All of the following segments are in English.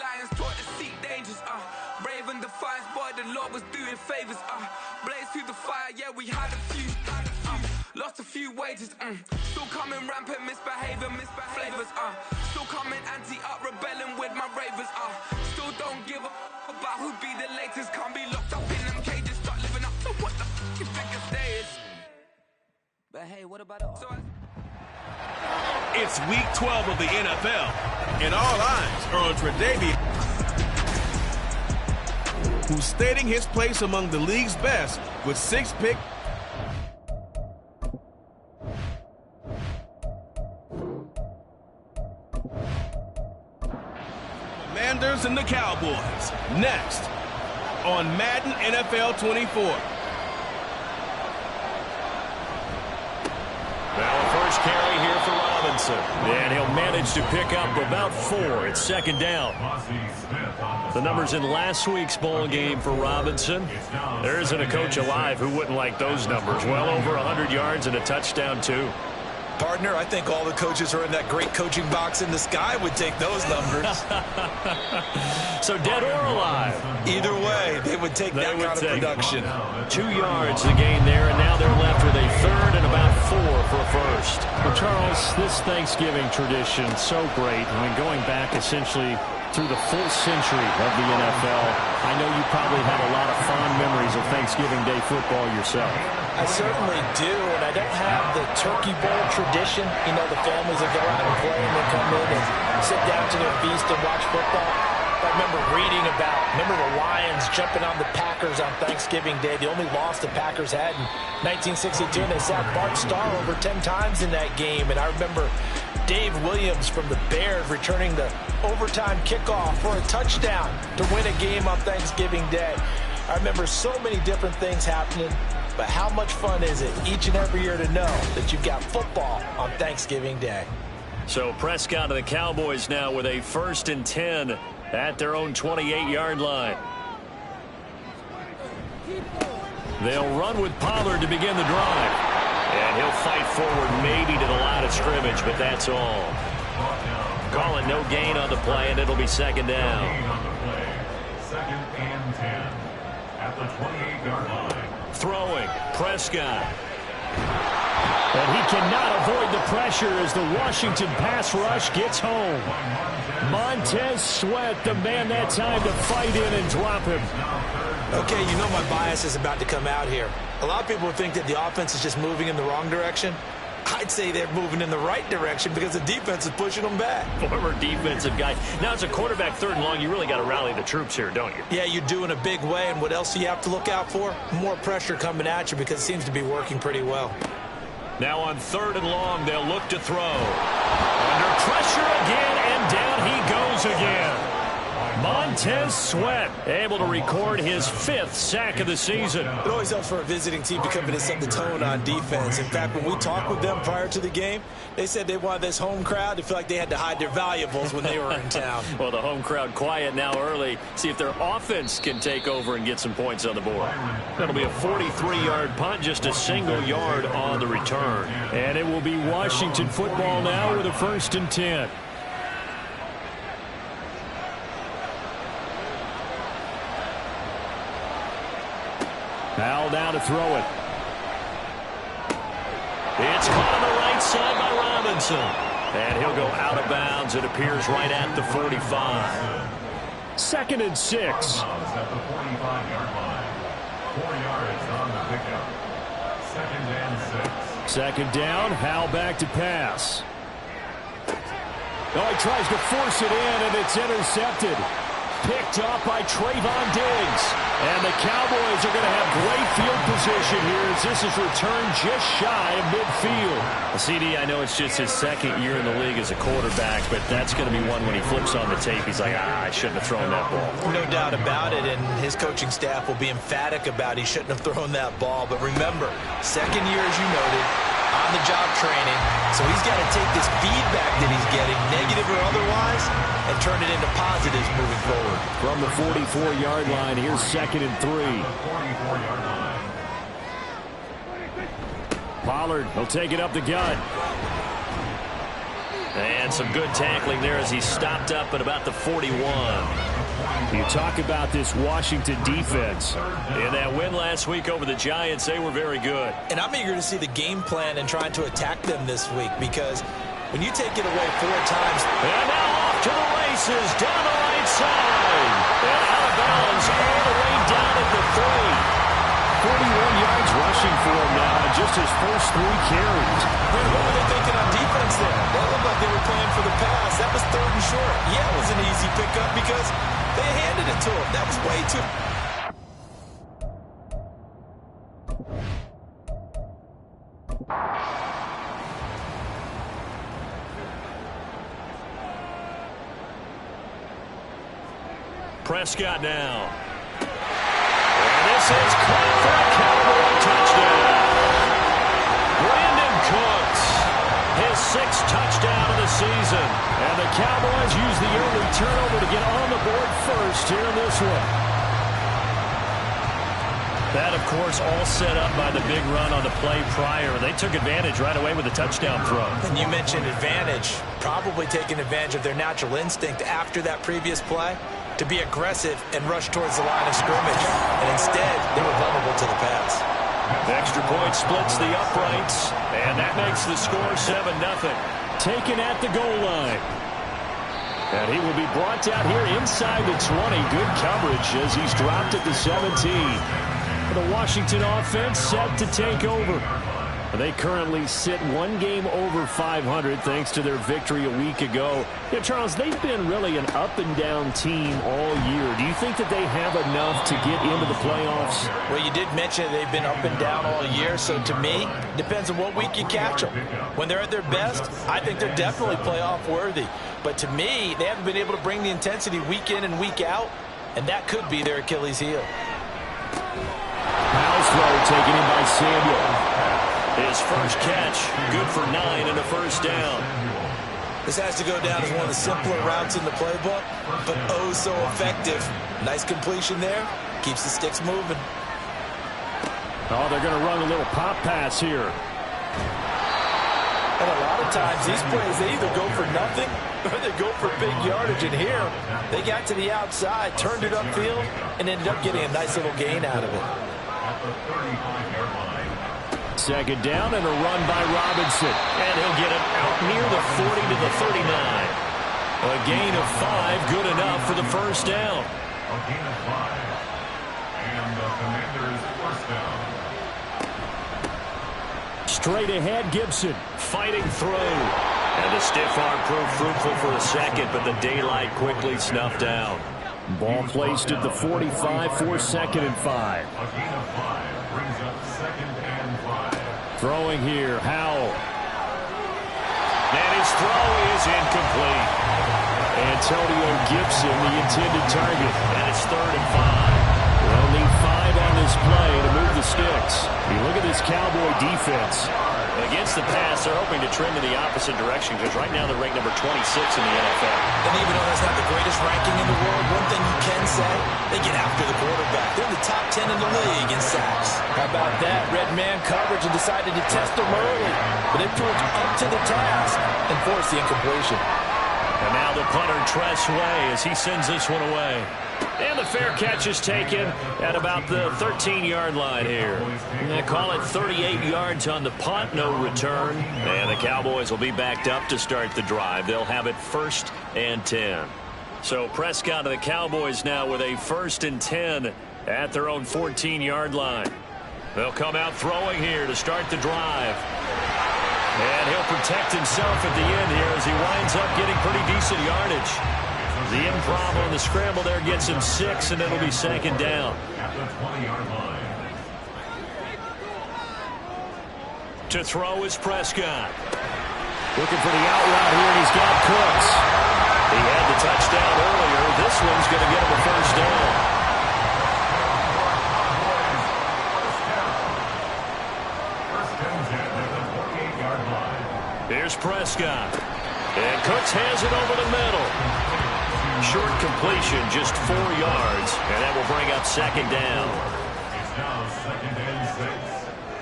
lions taught to seek dangers, brave and defiance, boy, the Lord was doing favors, blaze through the fire, yeah, we had a few, lost a few wages, still coming rampant, misbehavior, flavors, still coming anti-up, rebelling with my ravers, still don't give up about who be the latest, can't be locked up in them cages, start living up to what the f you think your day is. But hey, what about it? It's week 12 of the NFL, and all eyes are on Tre'Davious, who's stating his place among the league's best with 6 picks. Commanders and the Cowboys, next on Madden NFL 24. Now a first carry here for Robinson. And he'll manage to pick up about 4. It's second down. The numbers in last week's bowl game for Robinson. There isn't a coach alive who wouldn't like those numbers. Well over 100 yards and a touchdown, too. Partner, I think all the coaches are in that great coaching box in the sky would take those numbers. So dead or alive? Either way, they would take that kind of production. 2 yards to gain there, and now they're left with a third and about 4 for a first. Well, Charles, this Thanksgiving tradition, so great. I mean, going back essentially through the full century of the NFL, I know you probably have a lot of fond memories of Thanksgiving Day football yourself. I certainly do, and I don't have the Turkey Bowl tradition. You know, the families that go out and play and then come in and sit down to their feast and watch football. I remember reading remember the Lions jumping on the Packers on Thanksgiving Day. The only loss the Packers had in 1962, and they sacked Bart Starr over 10 times in that game. And I remember Dave Williams from the Bears returning the overtime kickoff for a touchdown to win a game on Thanksgiving Day. I remember so many different things happening, but how much fun is it each and every year to know that you've got football on Thanksgiving Day? So Prescott and the Cowboys now with a 1st and 10 at their own 28-yard line. They'll run with Pollard to begin the drive. And he'll fight forward maybe to the line of scrimmage, but that's all. Calling no gain on the play, and it'll be second down. Second and 10 at the 28-yard line. Throwing, Prescott. And he cannot avoid the pressure as the Washington pass rush gets home. Montez Sweat, the man that time to fight in and drop him. Okay, you know my bias is about to come out here. A lot of people think that the offense is just moving in the wrong direction. I'd say they're moving in the right direction because the defense is pushing them back. Former defensive guy. Now it's a quarterback 3rd and long. You really got to rally the troops here, don't you? Yeah, you do in a big way. And what else do you have to look out for? More pressure coming at you because it seems to be working pretty well. Now on 3rd and long, they'll look to throw. Under pressure again, and down he goes again. Montez Sweat able to record his 5th sack of the season. It always helps for a visiting team to come in and set the tone on defense. In fact, when we talked with them prior to the game, they said they wanted this home crowd to feel like they had to hide their valuables when they were in town. Well, the home crowd quiet now early. See if their offense can take over and get some points on the board. That'll be a 43-yard punt, just a single yard on the return. And it will be Washington football now with a 1st and 10. Now down to throw it. It's caught on the right side by Robinson. And he'll go out of bounds. It appears right at the 45. 2nd and 6. At the 45-yard line. 4 yards on the pickup. 2nd and 6. 2nd down. Hal back to pass. Oh, he tries to force it in, and it's intercepted. Picked up by Trayvon Diggs. And the Cowboys are going to have great field position here as this is returned just shy of midfield. CD, I know it's just his 2nd year in the league as a quarterback, but that's going to be one when he flips on the tape. He's like, I shouldn't have thrown that ball. No doubt about it, and his coaching staff will be emphatic about he shouldn't have thrown that ball. But remember, 2nd year, as you noted, on-the-job training. So he's got to take this feedback that he's getting, negative or otherwise, and turn it into positives moving forward. From the 44-yard line, here's 2nd and 3. 44-yard line. Pollard will take it up the gut. And some good tackling there as he stopped up at about the 41. You talk about this Washington defense. In that win last week over the Giants, they were very good. And I'm eager to see the game plan and trying to attack them this week, because when you take it away 4 times. And now off to the races down the right side. And out of bounds all the way down at the 3. 41 yards rushing for him now in just his first 3 carries. What were they thinking on defense there? That looked like they were playing for the pass. That was 3rd and short. Yeah, it was an easy pickup because they handed it to him. That was way too... Prescott now. And this is caught for a Cowboy touchdown. Brandon Cooks, his 6th touchdown of the season. And the Cowboys use the early turnover to get on the board first here in this one. That, of course, all set up by the big run on the play prior. They took advantage right away with a touchdown throw. And you mentioned advantage, probably taking advantage of their natural instinct after that previous play to be aggressive and rush towards the line of scrimmage. And instead, they were vulnerable to the pass. The extra point splits the uprights, and that makes the score 7-0. Taken at the goal line. And he will be brought down here inside the 20. Good coverage as he's dropped at the 17. The Washington offense set to take over. They currently sit 1 game over 500 thanks to their victory a week ago. Yeah, Charles, they've been really an up-and-down team all year. Do you think that they have enough to get into the playoffs? Well, you did mention they've been up and down all year, so to me, it depends on what week you catch them. When they're at their best, I think they're definitely playoff worthy. But to me, they haven't been able to bring the intensity week in and week out, and that could be their Achilles heel. Miles throw taken in by Samuel. His first catch, good for 9 and a first down. This has to go down as one of the simpler routes in the playbook, but oh so effective. Nice completion there. Keeps the sticks moving. Oh, they're going to run a little pop pass here. And a lot of times, these plays, they either go for nothing or they go for big yardage. And here, they got to the outside, turned it upfield, and ended up getting a nice little gain out of it. Second down and a run by Robinson. And he'll get it out near the 40 to the 39. A gain of 5, good enough for the first down. A gain of 5. And the Commanders' first down. Straight ahead, Gibson. Fighting through. And the stiff arm proved fruitful for a second, but the daylight quickly snuffed out. Ball placed at the 45 for 2nd and 5. A gain of 5 brings up 2nd and 5. Throwing here, Howell. And his throw is incomplete. Antonio Gibson, the intended target. And it's 3rd and 5. They'll need 5 on this play to move the sticks. You look at this Cowboy defense. Against the pass, they're hoping to trend in the opposite direction because right now they're ranked number 26 in the NFL. And even though that's not the greatest ranking in the world, one thing you can say, they get after the quarterback. They're in the top 10 in the league in sacks. How about that? Red man coverage and decided to test them early. But they proved up to the task and forced the incompletion. And now the punter, Tress Way, as he sends this one away. And the fair catch is taken at about the 13-yard line here. They call it 38 yards on the punt, no return. And the Cowboys will be backed up to start the drive. They'll have it 1st and 10. So Prescott of the Cowboys now with a 1st and 10 at their own 14-yard line. They'll come out throwing here to start the drive. And he'll protect himself at the end here as he winds up getting pretty decent yardage. The improv on the scramble there gets him 6, and it'll be 2nd down. At the 20-yard line. To throw is Prescott. Looking for the out route here, and he's got Cooks. He had the touchdown earlier. This one's going to get him a 1st down. Here's Prescott. And Cooks has it over the middle. Short completion, just 4 yards, and that will bring up 2nd down. It's now 2nd and 6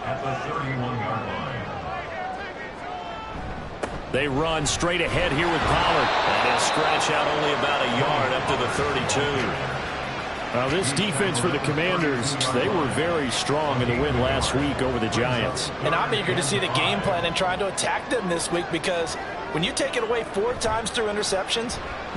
at the 31-yard line. They run straight ahead here with Pollard. And they'll scratch out only about a yard up to the 32. Well, this defense for the Commanders, they were very strong in the win last week over the Giants. And I'm eager to see the game plan and trying to attack them this week, because when you take it away 4 times through interceptions,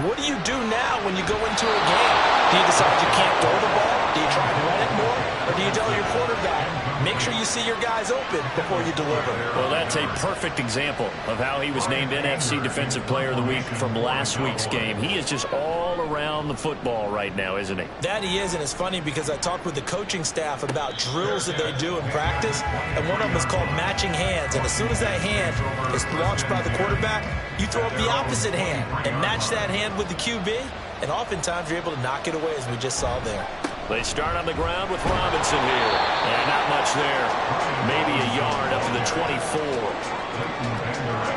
what do you do now when you go into a game? Do you decide you can't throw the ball? Do you try to run it more? Or do you tell your quarterback, make sure you see your guys open before you deliver? Well, that's a perfect example of how he was named NFC Defensive Player of the Week from last week's game. He is just all around the football right now, isn't he? That he is, and it's funny because I talked with the coaching staff about drills that they do in practice, and one of them is called matching hands. And as soon as that hand is launched by the quarterback, you throw up the opposite hand and match that hand with the QB, and oftentimes you're able to knock it away, as we just saw there. They start on the ground with Robinson here. And not much there. Maybe a yard up to the 24.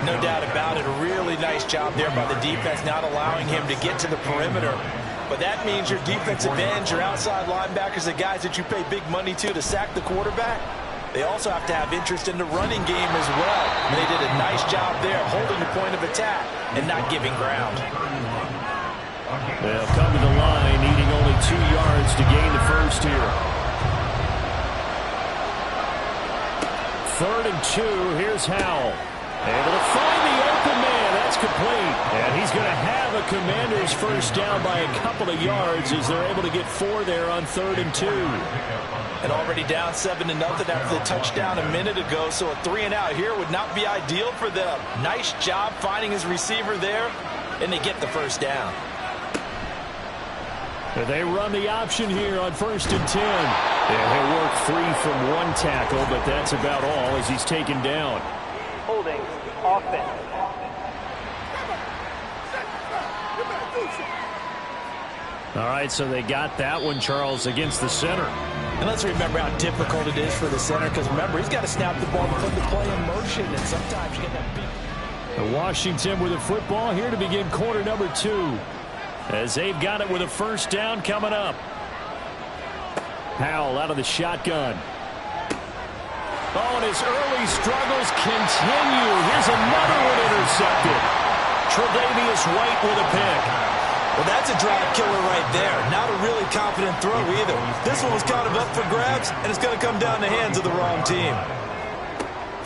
No doubt about it. A really nice job there by the defense, not allowing him to get to the perimeter. But that means your defensive ends, your outside linebackers, the guys that you pay big money to sack the quarterback, they also have to have interest in the running game as well. And they did a nice job there, holding the point of attack and not giving ground. They'll come to the line, needing only 2 yards to gain the first here. 3rd and 2, here's Howell. Able to find the open man, that's complete. And he's going to have a Commander's first down by a couple of yards as they're able to get 4 there on 3rd and 2. And already down 7-0 after the touchdown a minute ago, so a 3-and-out here would not be ideal for them. Nice job finding his receiver there, and they get the first down. And they run the option here on 1st and 10. And he'll work free from 1 tackle, but that's about all as he's taken down. Holding offense. All right, so they got that one, Charles, against the center. And let's remember how difficult it is for the center, because remember, he's got to snap the ball to put the play in motion, and sometimes you get that big. Washington with the football here to begin quarter number 2. As they've got it with a first down coming up. Howell out of the shotgun. Oh, and his early struggles continue. Here's another one intercepted. Tre'Davious White with a pick. Well, that's a drive killer right there. Not a really confident throw either. This one was kind of up for grabs, and it's going to come down the hands of the wrong team.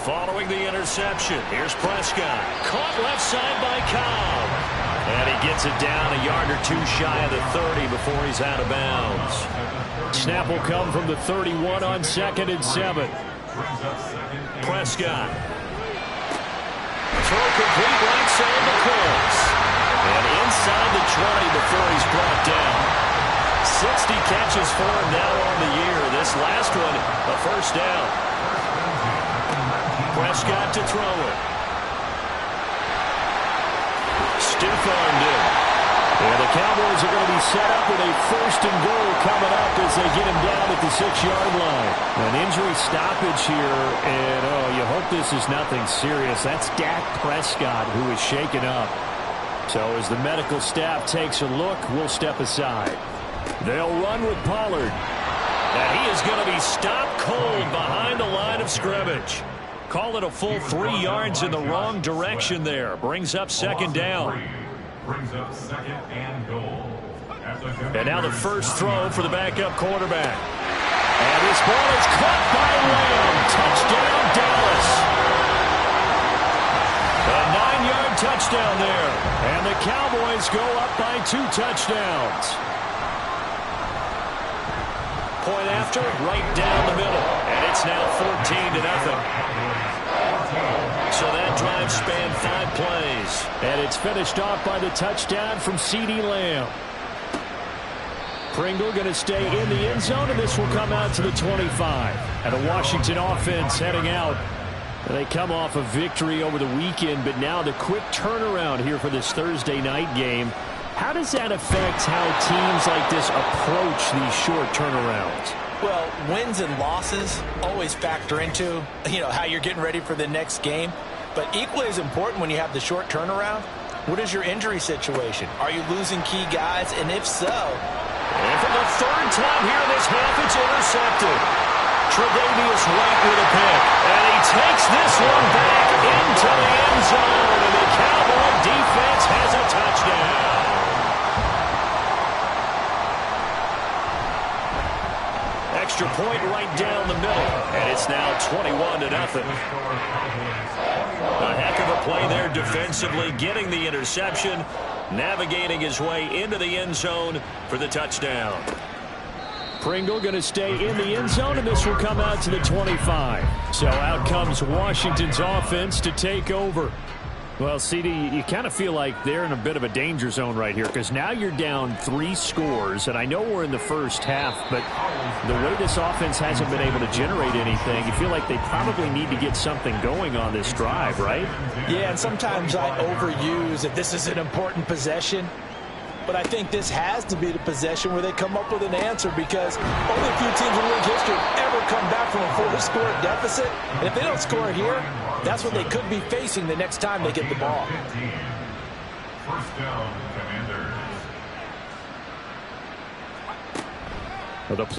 Following the interception, here's Prescott. Caught left side by Cobb. And he gets it down a yard or 2 shy of the 30 before he's out of bounds. Snap will come from the 31 on 2nd and 7. Prescott. Throw complete right side to Cooks. And inside the 20 before he's brought down. 60 catches for him now on the year. This last one, a first down. Prescott to throw it. Stiff-armed him. And the Cowboys are going to be set up with a 1st and goal coming up as they get him down at the 6-yard line. An injury stoppage here, and you hope this is nothing serious. That's Dak Prescott who is shaken up. So as the medical staff takes a look, we'll step aside. They'll run with Pollard. And he is going to be stopped cold behind the line of scrimmage. Call it a full 3 yards in the wrong direction there. Brings up 2nd down. Brings up 2nd and goal. And now the first throw for the backup quarterback. And this ball is caught by Lamb. Touchdown, Dallas. A 9-yard touchdown there. And the Cowboys go up by 2 touchdowns. Point after, right down the middle. And it's now 14-0. So that drive spanned 5 plays. And it's finished off by the touchdown from CeeDee Lamb. Pringle going to stay in the end zone, and this will come out to the 25. And a Washington offense heading out. They come off a victory over the weekend, but now the quick turnaround here for this Thursday night game. How does that affect how teams like this approach these short turnarounds? Well, wins and losses always factor into, how you're getting ready for the next game. But equally as important when you have the short turnaround, what is your injury situation? Are you losing key guys? And if so... And for the 3rd time here in this half, it's intercepted. Tre'Davious White with a pick. And he takes this one back into the end zone. And the Cowboy defense has a touchdown. Extra point right down the middle. And it's now 21-0. A heck of a play there defensively, getting the interception, navigating his way into the end zone for the touchdown. Pringle going to stay in the end zone, and this will come out to the 25. So out comes Washington's offense to take over. Well, CD, you kind of feel like they're in a bit of a danger zone right here because now you're down 3 scores, and I know we're in the first half, but the way this offense hasn't been able to generate anything, you feel like they probably need to get something going on this drive, right? Yeah, and sometimes I overuse that this is an important possession, but I think this has to be the possession where they come up with an answer because only a few teams in league history ever come back from a 4-score deficit. And if they don't score here, that's what they could be facing the next time they get the ball. First down, Commanders. Well, the